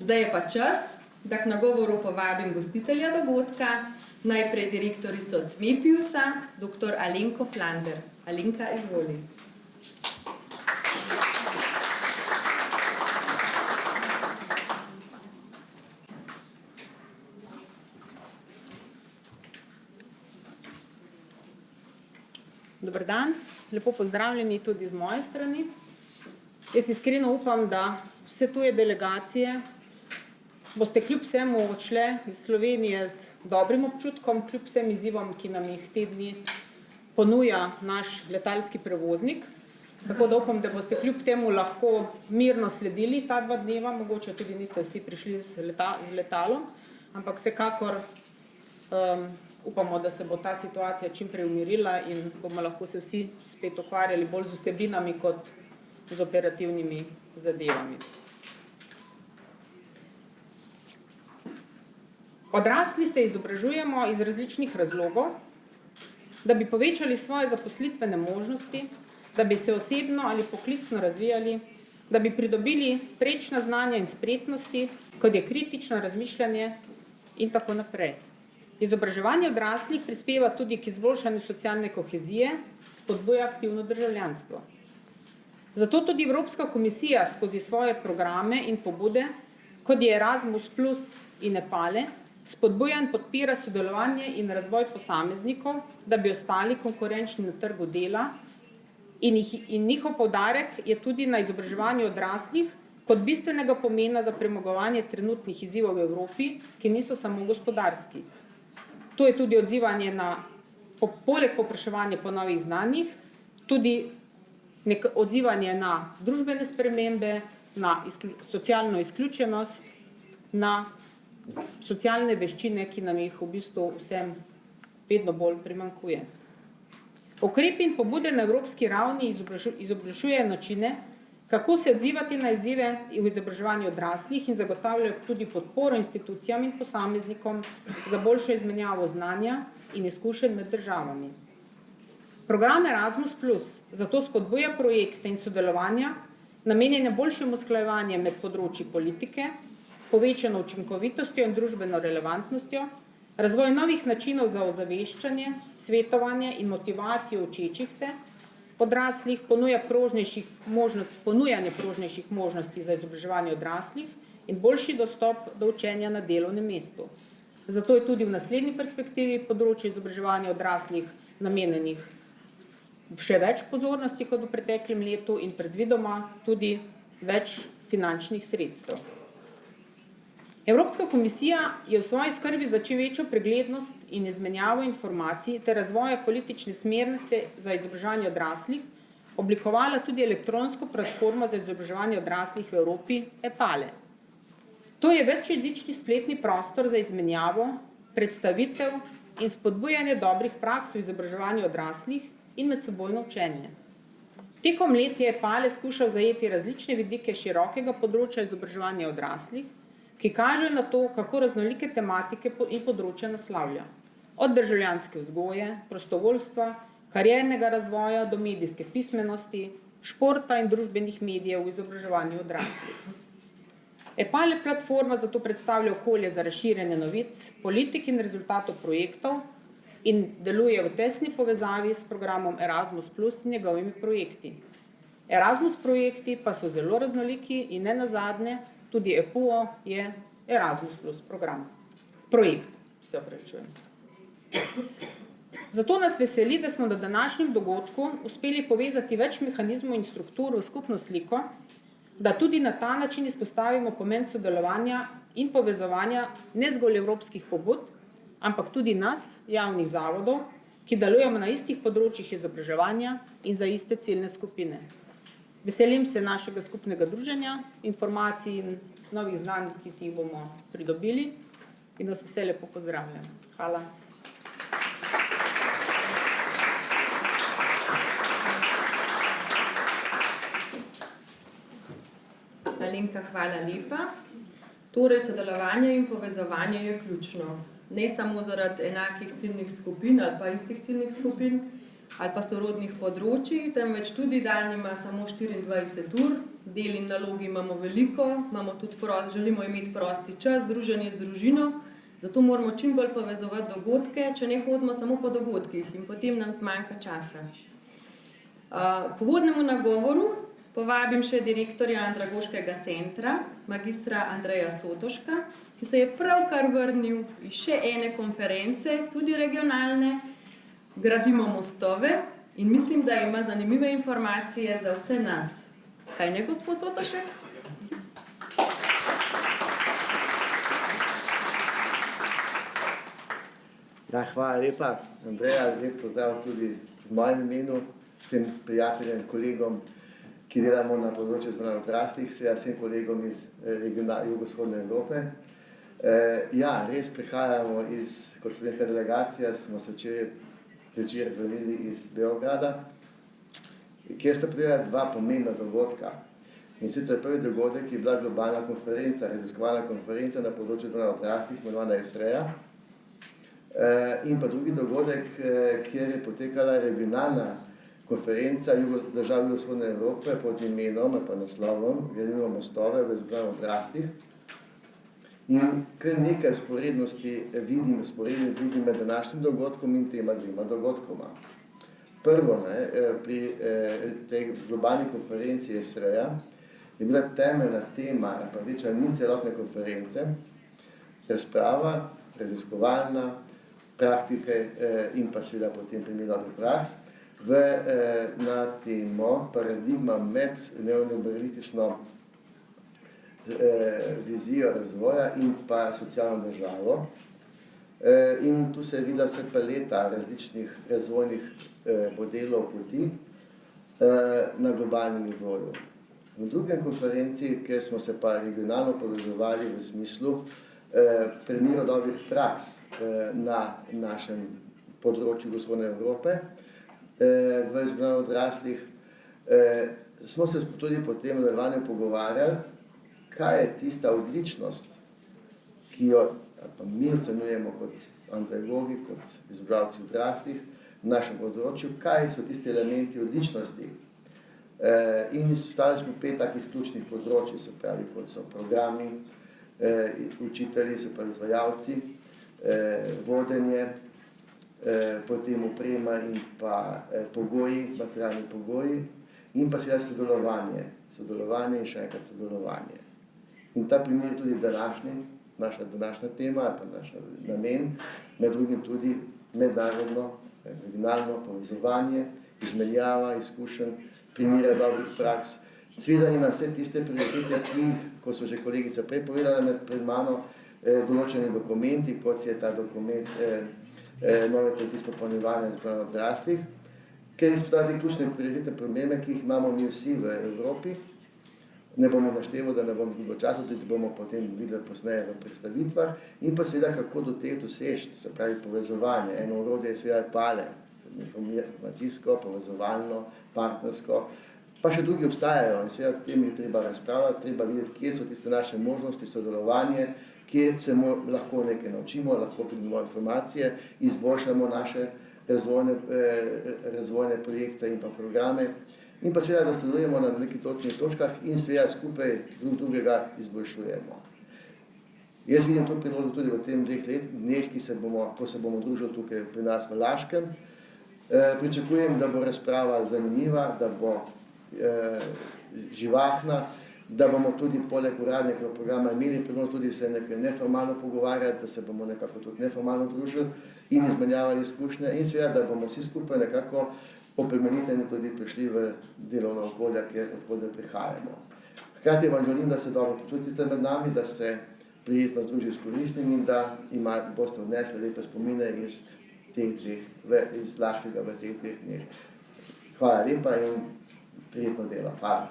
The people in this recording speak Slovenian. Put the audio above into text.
Zdaj je pa čas, da k nagovoru povabim gostitelja dogodka, najprej direktorico CMEPIUS-a, dr. Alenko Flander. Alenka, izvoli. Dober dan, lepo pozdravljeni tudi z moje strani. Jaz iskreno upam, da vse tuje delegacije boste kljub vsemu odšle iz Slovenije z dobrim občutkom, kljub vsem izzivom, ki nam jih te dni ponuja naš letalski prevoznik. Tako da upam, da boste kljub temu lahko mirno sledili ta 2 dneva, mogoče tudi niste vsi prišli z letalom, ampak vsekakor upamo, da se bo ta situacija čim prej umirila in bomo lahko se vsi spet ukvarjali bolj z vsebinami kot z operativnimi zadevami. Odrasli se izobražujemo iz različnih razlogov, da bi povečali svoje zaposlitvene možnosti, da bi se osebno ali poklicno razvijali, da bi pridobili prečna znanja in spretnosti, kot je kritično razmišljanje in tako naprej. Izobraževanje odraslih prispeva tudi k izboljšanju socialne kohezije, spodbuja aktivno državljanstvo. Zato tudi Evropska komisija skozi svoje programe in pobude, kot je Erasmus Plus in EPALE, spodbuja in podpira sodelovanje in razvoj posameznikov, da bi ostali konkurenčni na trgu dela in njihov poudarek je tudi na izobraževanju odraslih kot bistvenega pomena za premagovanje trenutnih izzivov v Evropi, ki niso samo gospodarski. To je tudi odzivanje na, poleg povpraševanja po novih znanjih, tudi odzivanje na družbene spremembe, na socialno izključenost, na socialne veščine, ki nam jih v bistvu vsem vedno bolj primanjkuje. Ukrepi in pobude na evropski ravni izobražujejo načine, kako se odzivati na izzive v izobraževanju odraslih in zagotavljajo tudi podporo institucijam in posameznikom za boljšo izmenjavo znanja in izkušenj med državami. Program Erasmus Plus zato spodbuja projekte in sodelovanja, namenjene boljšemu usklajevanju med področji politike, povečano učinkovitostjo in družbeno relevantnostjo, razvoj novih načinov za ozaveščanje, svetovanje in motivacijo učečih se, odraslih, ponujanje prožnejših možnosti za izobraževanje odraslih in boljši dostop do učenja na delovnem mestu. Zato je tudi v naslednji perspektivi področje izobraževanja odraslih namenjenih še več pozornosti kot v preteklem letu in predvidoma tudi več finančnih sredstev. Evropska komisija je v svoji skrbi za čim večjo preglednost in izmenjavo informacij ter razvoja politične smernice za izobraževanje odraslih oblikovala tudi elektronsko platformo za izobraževanje odraslih v Evropi EPALE. To je večjezični spletni prostor za izmenjavo, predstavitev in spodbujanje dobrih praks v izobraževanju odraslih in medsebojno učenje. Tekom let je EPALE skušal zajeti različne vidike širokega področja izobraževanja odraslih, ki kažejo na to, kako raznolike tematike in področja naslavlja. Od državljanske vzgoje, prostovoljstva, kariernega razvoja do medijske pismenosti, športa in družbenih medijev v izobraževanju odraslih. EPALE platforma zato predstavlja okolje za razširjanje novic, politik in rezultatov projektov in deluje v tesni povezavi s programom Erasmus Plus in njegovimi projekti. Erasmus projekti pa so zelo raznoliki in ne nazadnje tudi EPUO je Erasmus Plus program. Projekt, se opravičujem. Zato nas veseli, da smo na današnjem dogodku uspeli povezati več mehanizmov in struktur v skupno sliko, da tudi na ta način izpostavimo pomen sodelovanja in povezovanja ne zgolj evropskih pobud, ampak tudi nas, javnih zavodov, ki delujemo na istih področjih izobraževanja in za iste ciljne skupine. Veselim se našega skupnega druženja, informacij in novih znanj, ki si jih bomo pridobili in vas vse lepo pozdravljam. Hvala. Alenka, hvala lepa. Torej, sodelovanje in povezovanje je ključno. Ne samo zaradi enakih ciljnih skupin ali pa istih ciljnih skupin, ali pa sorodnih področji, temveč tudi dan ima samo 24 ur, del in nalogi imamo veliko, želimo imeti prosti čas, druženje z družino, zato moramo čim bolj povezovati dogodke, če ne hodimo samo po dogodkih in potem nam zmanjka časa. K uvodnemu nagovoru povabim še direktorja Andragoškega centra, magistra Andreja Sotoška, ki se je pravkar vrnil iz še ene konference, tudi regionalne, Gradimo mostove, in mislim, da ima zanimive informacije za vse nas. Kaj ne, gospod Sotošek? Ja, hvala lepa, Andreja, lep pozdrav tudi z mojem imenu, vsem prijateljem, kolegom, ki delamo na področju vzgoje odraslih, vsem kolegom iz jugovzhodne Evrope. Ja, res prihajamo kot slovenska delegacija, smo se večer vrnili iz Beograda, kjer sta potekala dva pomembna dogodka. In sicer prvi dogodek je bila globalna konferenca, raziskovalna konferenca na področju vzgoje odraslih, imenovana ESREA. In pa drugi dogodek, kjer je potekala regionalna konferenca držav jugovzhodne Evrope pod imenom ali pa naslovom Gradimo mostove v vzgoji odraslih. In kar nekaj vzporednosti vidim med današnjim dogodkom in tema dvema dogodkoma. Prvo, pri tej globalni konferenci ESREA je bila temeljna tema, pa rdeča nit celotne konference, razprava, raziskovalna, praktike in pa seveda potem primer dobrih praks na temo paradigma med neoliberalistično vizijo razvoja in pa socialno državo. In tu se je videla vse paleta različnih razvojnih modelov poti na globalnem nivoju. V drugem konferenci, kjer smo se pa regionalno povezovali v smislu primerov dobrih praks na našem področju vzhodne Evrope v vzgoji odraslih, smo se tudi potem v nadaljevanju pogovarjali, kaj je tista odličnost, ki jo mi ocenjujemo kot andragogi, kot izobraževalci odraslih v našem področju, kaj so tisti elementi odličnosti. In izpostavili smo 5 takih ključnih področij, se pravi, kot so programi, učitelji, se pravi izvajalci, vodenje, potem oprema in pa pogoji, materialni pogoji in pa seveda sodelovanje in še enkrat sodelovanje. In ta primer je tudi naša današnja tema, pa naš namen, med drugim tudi mednarodno, regionalno povezovanje, izmenjava izkušenj, primere dobrih praks, svezanje na vse tiste prioritete, ki, kot so že kolegica prej povedala pred mano, določeni dokumenti, kot je ta dokument nove poti izpopolnjevanja vzgoje odraslih, ker izpostavljati ključne prioritete probleme, ki jih imamo mi vsi v Evropi. Ne bomo našteval, da ne bom izgubil časa, tudi bomo potem videli posneje v predstavitvah, in pa seveda, kako do teh doseči, se pravi povezovanje. Eno orodje je seveda PALE, informacijsko, povezovalno, partnersko, pa še drugi obstajajo in seveda tem je treba razpravljati, treba videti, kje so tiste naše možnosti, sodelovanje, kje se lahko nekaj naučimo, lahko pridemo informacije, izboljšamo naše razvojne projekte in pa programe, in pa seveda, da sodelujemo na nekih točkah in seveda skupaj drugega izboljšujemo. Jaz vidim to priložnost tudi v tem 2 dneh, ko se bomo družili tukaj pri nas v Laškem. Pričakujem, da bo razprava zanimiva, da bo živahna, da bomo tudi poleg uradnega programa imeli priložnost tudi se nekaj neformalno pogovarjati, da se bomo nekako tudi neformalno družili in izmenjavali izkušnje in seveda, da bomo vsi skupaj nekako oplemeniteni tudi prišli v delovna okolja, odkud prihajamo. Hkrati vam želim, da se dobro počutite med nami, da se prijetno druži s koristnim in da boste odnesli lepe spomine iz Laškega v teh 2 dneh. Hvala lepa in prijetno delo. Hvala.